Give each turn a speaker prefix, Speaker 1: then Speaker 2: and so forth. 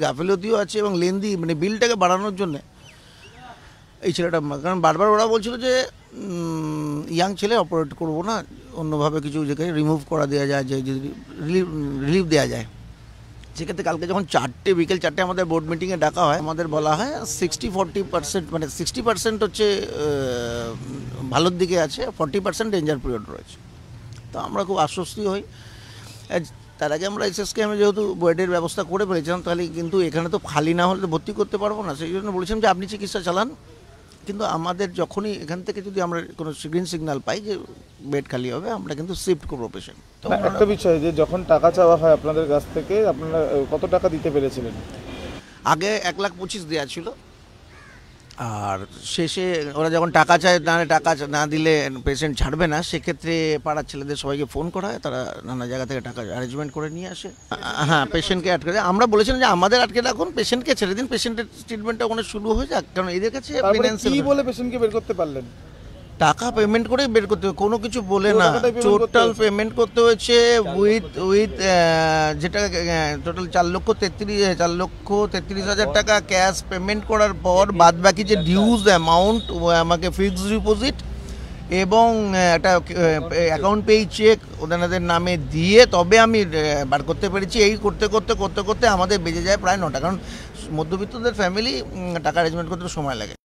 Speaker 1: গাফিলতিও আছে এবং লেন্দি মানে বিলটাকে বাড়ানোর জন্য এই ছেলেটা, কারণ বারবার ওরা বলছিল যে ইয়াং ছেলে অপারেট করবো না, অন্যভাবে কিছু যেখানে রিমুভ করা দেওয়া যায়, যে যদি রিলিফ দেওয়া যায়। সেক্ষেত্রে কালকে যখন বিকেল 4টে আমাদের বোর্ড মিটিংয়ে ডাকা হয়, আমাদের বলা হয় 60-40%, মানে 60% হচ্ছে ভালোর দিকে আছে, 40% ডেঞ্জার পিরিয়ড রয়েছে। তো আমরা খুব আশ্বস্তি হই। তার আগে আমরা এসএসকেএমে যেহেতু বেডের ব্যবস্থা করে ফেলেছিলাম, তাহলে কিন্তু এখানে তো খালি না হলে ভর্তি করতে পারবো না, সেই জন্য বলেছিলাম যে আপনি চিকিৎসা চালান, কিন্তু আমাদের যখনই এখান থেকে যদি আমরা কোনো গ্রিন সিগন্যাল পাই যে বেড খালি হবে, আমরা কিন্তু শিফট করবো পেশেন্ট।
Speaker 2: তো একটা বিষয় যে যখন টাকা চাওয়া হয় আপনাদের কাছ থেকে, আপনারা কত টাকা দিতে পেরেছিলেন?
Speaker 1: আগে 1,25,000 দেওয়া ছিল, আর শেষে ওরা যখন টাকা চায়, টাকা না দিলে পেশেন্ট ছাড়বে না, সেক্ষেত্রে পাড়ার ছেলেদের সবাইকে ফোন করা হয়, তারা নানা জায়গা থেকে টাকা অ্যারেঞ্জমেন্ট করে নিয়ে আসে। হ্যাঁ, পেশেন্টকে আটকে দেয়। আমরা বলেছিলাম যে আমাদের আটকে রাখুন, পেশেন্টকে ছেড়ে দিন, পেশেন্টের ট্রিটমেন্টটা ওখানে শুরু হয়ে যাক, কারণ এদের কাছে
Speaker 2: কি বলে পেশেন্টকে বের করতে পারলেন?
Speaker 1: টাকা পেমেন্ট করে বের করতে হবে, কোনো কিছু বলে না, টোটাল পেমেন্ট করতে হয়েছে উইথ যেটা টোটাল 4,33,000 টাকা ক্যাশ পেমেন্ট করার পর বাদ বাকি যে ডিউজ অ্যামাউন্ট আমাকে ফিক্সড ডিপোজিট এবং একটা অ্যাকাউন্ট পেই চেক ওনাদের নামে দিয়ে তবে আমি বার করতে পেরেছি। এই করতে করতে আমাদের বেজে যায় প্রায় 9টা, কারণ মধ্যবিত্তদের ফ্যামিলি টাকা অ্যারেঞ্জমেন্ট করতে সময় লাগে।